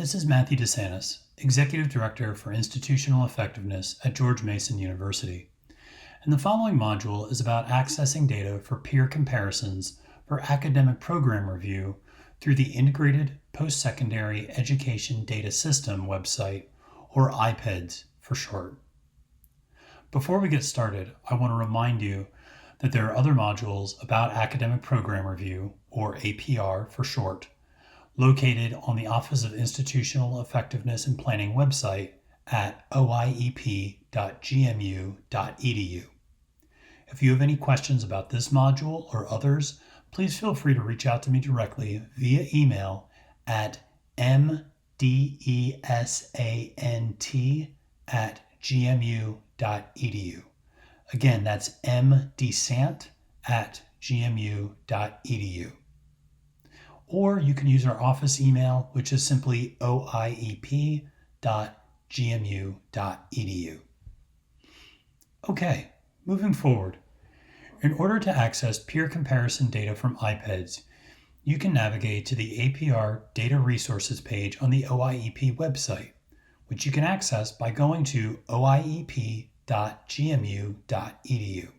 This is Matthew DeSantis, Executive Director for Institutional Effectiveness at George Mason University. And the following module is about accessing data for peer comparisons for academic program review through the Integrated Post-Secondary Education Data System website, or IPEDS for short. Before we get started, I want to remind you that there are other modules about academic program review, or APR for short, located on the Office of Institutional Effectiveness and Planning website at oiep.gmu.edu. If you have any questions about this module or others, please feel free to reach out to me directly via email at mdesant@gmu.edu. Again, that's mdesant@gmu.edu. Or you can use our office email, which is simply oiep.gmu.edu. Okay, moving forward. In order to access peer comparison data from IPEDS, you can navigate to the APR Data Resources page on the OIEP website, which you can access by going to oiep.gmu.edu.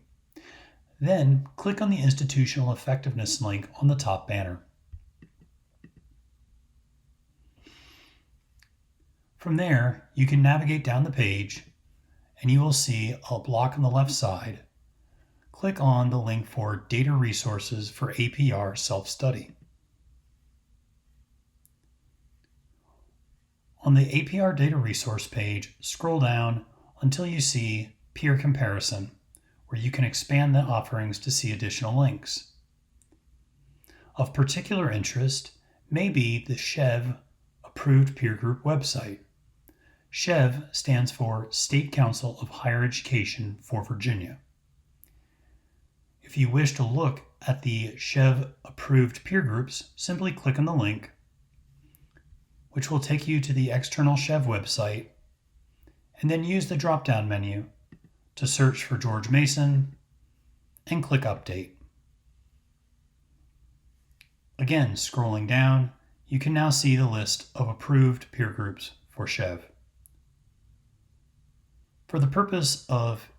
Then click on the Institutional Effectiveness link on the top banner. From there, you can navigate down the page and you will see a block on the left side. Click on the link for Data Resources for APR Self-Study. On the APR Data Resource page, scroll down until you see Peer Comparison, where you can expand the offerings to see additional links. Of particular interest may be the SHEV Approved Peer Group website. SHEV stands for State Council of Higher Education for Virginia. If you wish to look at the SHEV approved peer groups, simply click on the link, which will take you to the external SHEV website, and then use the drop-down menu to search for George Mason and click Update. Again, scrolling down, you can now see the list of approved peer groups for SHEV. For the purpose of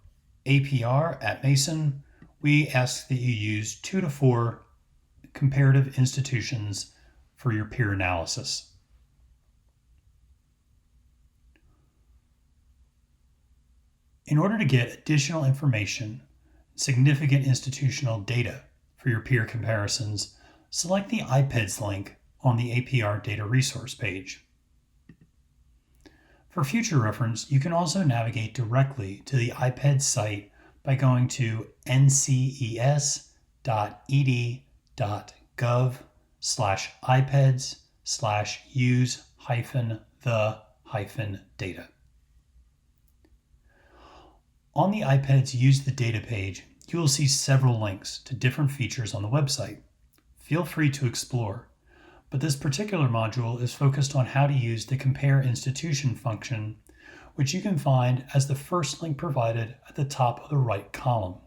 APR at Mason, we ask that you use 2 to 4 comparative institutions for your peer analysis. In order to get additional information, significant institutional data for your peer comparisons, select the IPEDS link on the APR Data Resource page. For future reference, you can also navigate directly to the IPEDS site by going to nces.ed.gov/IPEDS/use-the-data. On the IPEDS Use the Data page, you will see several links to different features on the website. Feel free to explore, but this particular module is focused on how to use the Compare Institution function, which you can find as the first link provided at the top of the right column.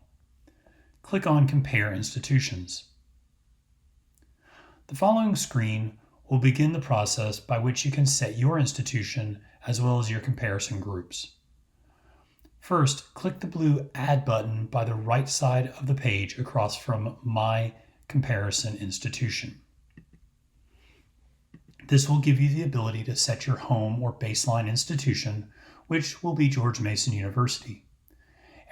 Click on Compare Institutions. The following screen will begin the process by which you can set your institution as well as your comparison groups. First, click the blue Add button by the right side of the page across from My Comparison Institution. This will give you the ability to set your home or baseline institution, which will be George Mason University.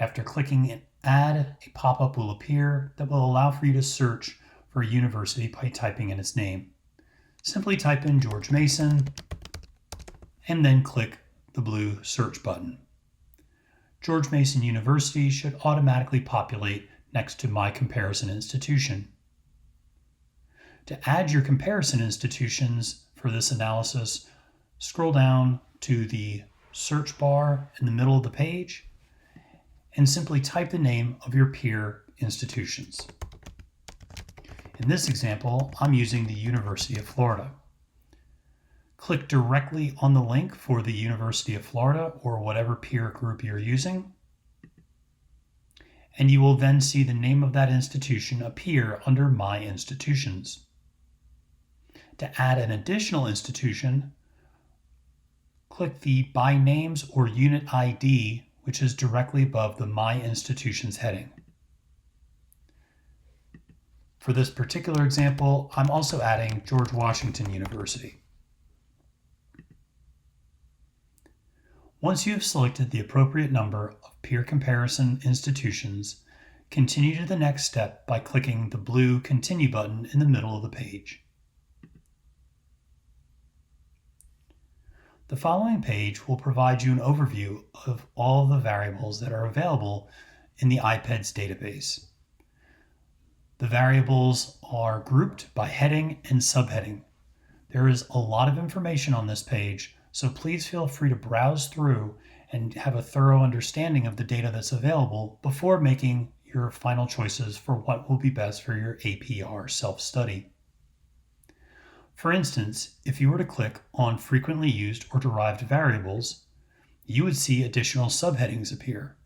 After clicking Add, a pop-up will appear that will allow for you to search for a university by typing in its name. Simply type in George Mason and then click the blue Search button. George Mason University should automatically populate next to My Comparison Institution. To add your comparison institutions for this analysis, scroll down to the search bar in the middle of the page and simply type the name of your peer institutions. In this example, I'm using the University of Florida. Click directly on the link for the University of Florida or whatever peer group you're using, and you will then see the name of that institution appear under My Institutions. To add an additional institution, click the By Names or Unit ID, which is directly above the My Institutions heading. For this particular example, I'm also adding George Washington University. Once you have selected the appropriate number of peer comparison institutions, continue to the next step by clicking the blue Continue button in the middle of the page. The following page will provide you an overview of all of the variables that are available in the IPEDS database. The variables are grouped by heading and subheading. There is a lot of information on this page, so please feel free to browse through and have a thorough understanding of the data that's available before making your final choices for what will be best for your APR self-study. For instance, if you were to click on Frequently Used or Derived Variables, you would see additional subheadings appear.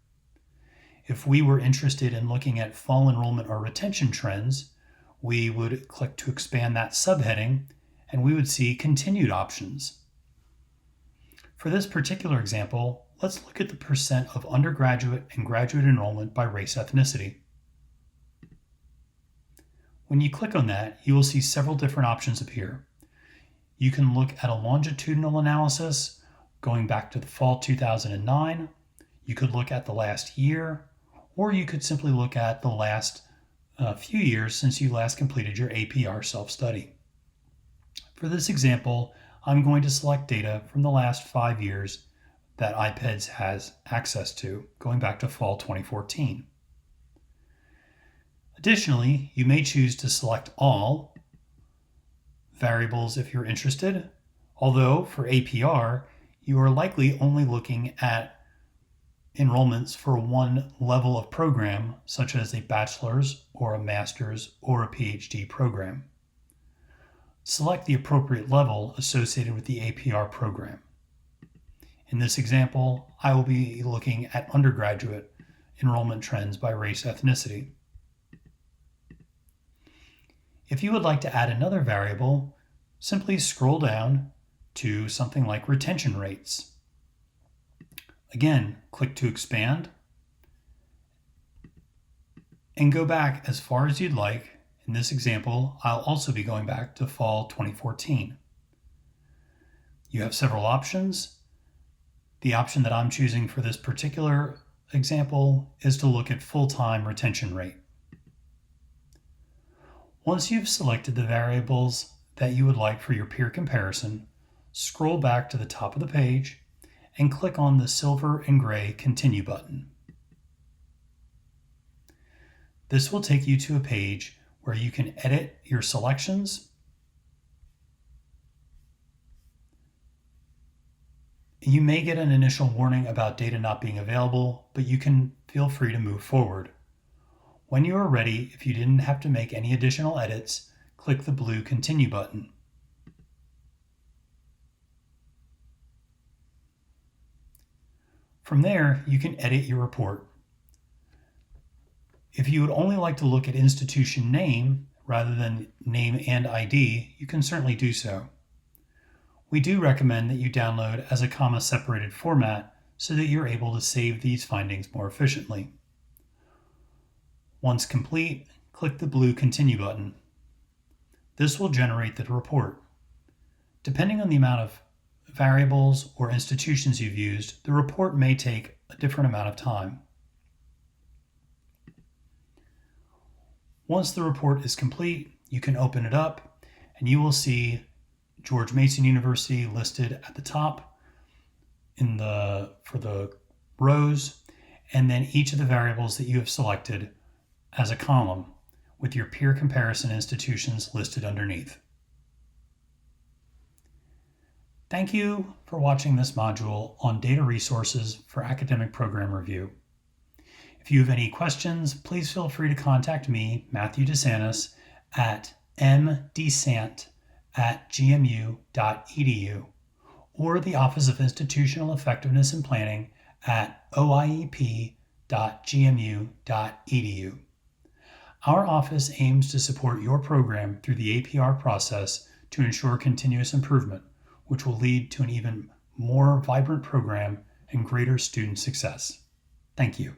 If we were interested in looking at fall enrollment or retention trends, we would click to expand that subheading and we would see continued options. For this particular example, let's look at the percent of undergraduate and graduate enrollment by race ethnicity. When you click on that, you will see several different options appear. You can look at a longitudinal analysis going back to the fall 2009. You could look at the last year, or you could simply look at the last few years since you last completed your APR self-study. For this example, I'm going to select data from the last 5 years that IPEDS has access to, going back to fall 2014. Additionally, you may choose to select all variables if you're interested, although for APR, you are likely only looking at enrollments for one level of program, such as a bachelor's or a master's or a PhD program. Select the appropriate level associated with the APR program. In this example, I will be looking at undergraduate enrollment trends by race ethnicity. If you would like to add another variable, simply scroll down to something like retention rates. Again, click to expand and go back as far as you'd like. In this example, I'll also be going back to fall 2014. You have several options. The option that I'm choosing for this particular example is to look at full-time retention rate. Once you've selected the variables that you would like for your peer comparison, scroll back to the top of the page and click on the silver and gray Continue button. This will take you to a page where you can edit your selections. You may get an initial warning about data not being available, but you can feel free to move forward. When you are ready, if you didn't have to make any additional edits, click the blue Continue button. From there, you can edit your report. If you would only like to look at institution name rather than name and ID, you can certainly do so. We do recommend that you download as a comma-separated format so that you're able to save these findings more efficiently. Once complete, click the blue Continue button. This will generate the report. Depending on the amount of variables or institutions you've used, the report may take a different amount of time. Once the report is complete, you can open it up and you will see George Mason University listed at the top for the rows, and then each of the variables that you have selected as a column with your peer comparison institutions listed underneath. Thank you for watching this module on data resources for academic program review. If you have any questions, please feel free to contact me, Matthew DeSantis, at mdsant@gmu.edu or the Office of Institutional Effectiveness and Planning at oiep.gmu.edu. Our office aims to support your program through the APR process to ensure continuous improvement, which will lead to an even more vibrant program and greater student success. Thank you.